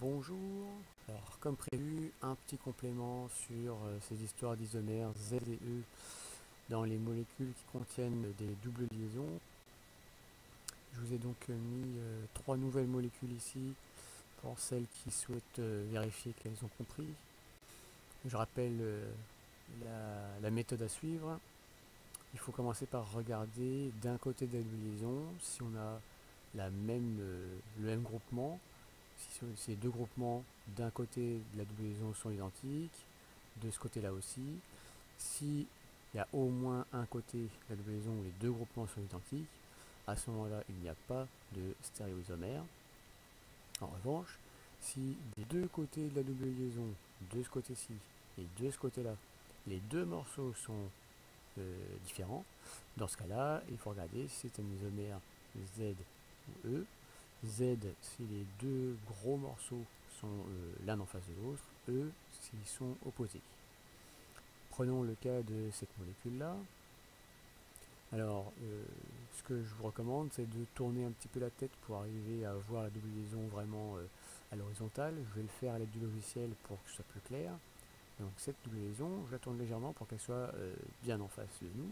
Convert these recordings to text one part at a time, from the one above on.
Bonjour, alors comme prévu, un petit complément sur ces histoires d'isomères Z et E dans les molécules qui contiennent des doubles liaisons. Je vous ai donc mis trois nouvelles molécules ici pour celles qui souhaitent vérifier qu'elles ont compris. Je rappelle la méthode à suivre. Il faut commencer par regarder d'un côté de la double liaison si on a le même groupement. Si ces deux groupements d'un côté de la double liaison sont identiques, de ce côté-là aussi. Si il y a au moins un côté de la double liaison où les deux groupements sont identiques, à ce moment-là, il n'y a pas de stéréoisomère. En revanche, si des deux côtés de la double liaison, de ce côté-ci et de ce côté-là, les deux morceaux sont différents, dans ce cas-là, il faut regarder si c'est un isomère Z ou E. Z si les deux gros morceaux sont l'un en face de l'autre, E s'ils sont opposés. Prenons le cas de cette molécule-là. Alors, ce que je vous recommande, c'est de tourner un petit peu la tête pour arriver à voir la double liaison vraiment à l'horizontale. Je vais le faire à l'aide du logiciel pour que ce soit plus clair. Donc cette double liaison, je la tourne légèrement pour qu'elle soit bien en face de nous.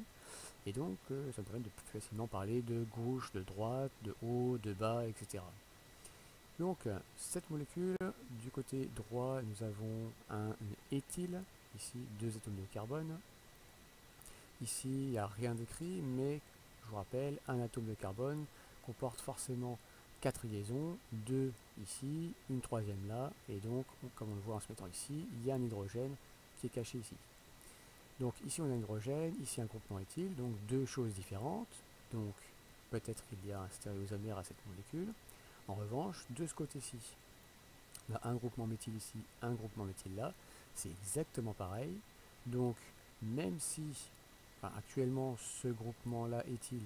Et donc, ça me permet de plus facilement parler de gauche, de droite, de haut, de bas, etc. Donc, cette molécule, du côté droit, nous avons un éthyle, ici deux atomes de carbone. Ici, il n'y a rien d'écrit, mais je vous rappelle, un atome de carbone comporte forcément 4 liaisons, 2 ici, une troisième là, et donc, comme on le voit en se mettant ici, il y a un hydrogène qui est caché ici. Donc ici on a un hydrogène, ici un groupement éthyle, donc deux choses différentes. Donc peut-être qu'il y a un stéréoisomère à cette molécule. En revanche, de ce côté-ci, on a un groupement méthyle ici, un groupement méthyle là. C'est exactement pareil. Donc même si actuellement ce groupement-là éthyle,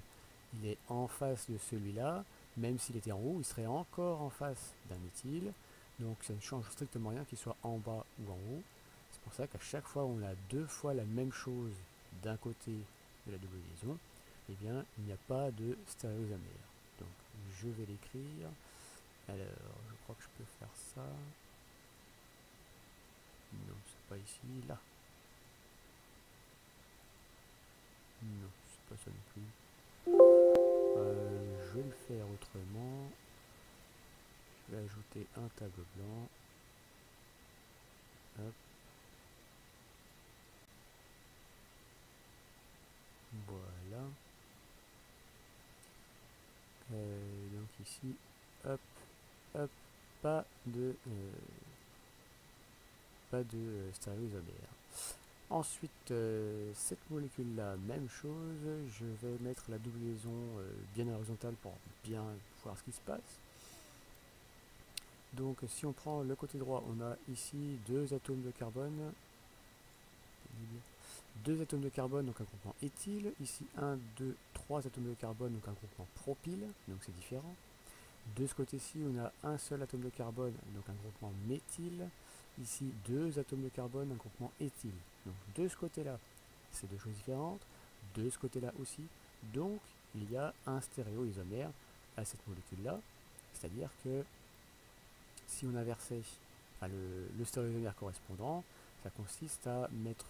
il est en face de celui-là, même s'il était en haut, il serait encore en face d'un éthyle. Donc ça ne change strictement rien qu'il soit en bas ou en haut. C'est pour ça qu'à chaque fois on a deux fois la même chose d'un côté de la double liaison, eh bien il n'y a pas de stéréoisomère. Donc je vais l'écrire. Alors je crois que je peux faire ça. Non, c'est pas ici, là. Non, c'est pas ça non plus. Je vais le faire autrement. Je vais ajouter un tableau blanc. Hop. Voilà. Donc ici, hop, hop, pas de stéréoisomère. Ensuite, cette molécule-là, même chose, je vais mettre la double liaison bien horizontale pour bien voir ce qui se passe. Donc si on prend le côté droit, on a ici deux atomes de carbone. Deux atomes de carbone, donc un groupement éthyle. Ici 1, 2, 3 atomes de carbone, donc un groupement propyle, donc c'est différent. De ce côté-ci, on a un seul atome de carbone, donc un groupement méthyle. Ici, deux atomes de carbone, un groupement éthyle. Donc de ce côté-là, c'est deux choses différentes. De ce côté-là aussi. Donc, il y a un stéréoisomère à cette molécule-là. C'est-à-dire que si on inversait le stéréoisomère correspondant, ça consiste à mettre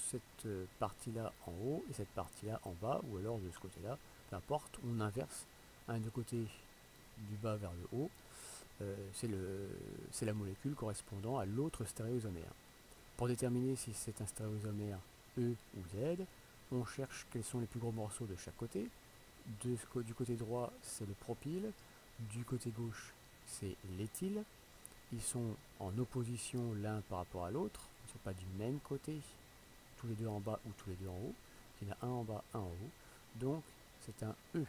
cette partie-là en haut et cette partie-là en bas, ou alors de ce côté-là, peu importe, on inverse un de côté du bas vers le haut, c'est la molécule correspondant à l'autre stéréoisomère. Pour déterminer si c'est un stéréoisomère E ou Z, on cherche quels sont les plus gros morceaux de chaque côté. Du côté droit, c'est le propyle. Du côté gauche, c'est l'éthyle. Ils sont en opposition l'un par rapport à l'autre. Ils ne sont pas du même côté, tous les deux en bas ou tous les deux en haut. Il y en a un en bas, un en haut. Donc, c'est un E.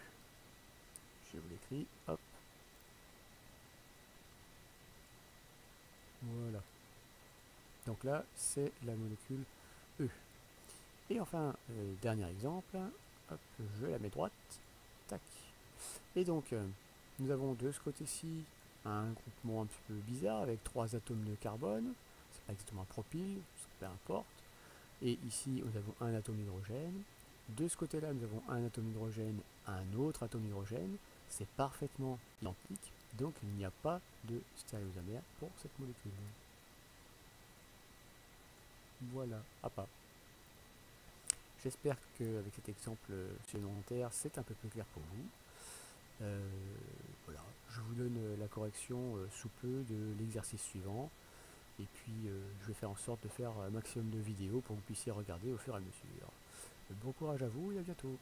Je vous l'écris, hop. Voilà. Donc là, c'est la molécule E. Et enfin, dernier exemple, hop, je la mets droite, tac. Et donc, nous avons de ce côté-ci un groupement un petit peu bizarre avec trois atomes de carbone. C'est pas exactement un propyle, peu importe. Et ici, nous avons un atome d'hydrogène. De ce côté-là, nous avons un atome d'hydrogène, un autre atome d'hydrogène. C'est parfaitement identique. Donc il n'y a pas de stéréoisomère pour cette molécule. Voilà, à pas. J'espère qu'avec cet exemple supplémentaire, c'est un peu plus clair pour vous. Voilà, je vous donne la correction sous peu de l'exercice suivant. Et puis je vais faire en sorte de faire un maximum de vidéos pour que vous puissiez regarder au fur et à mesure. Bon courage à vous et à bientôt.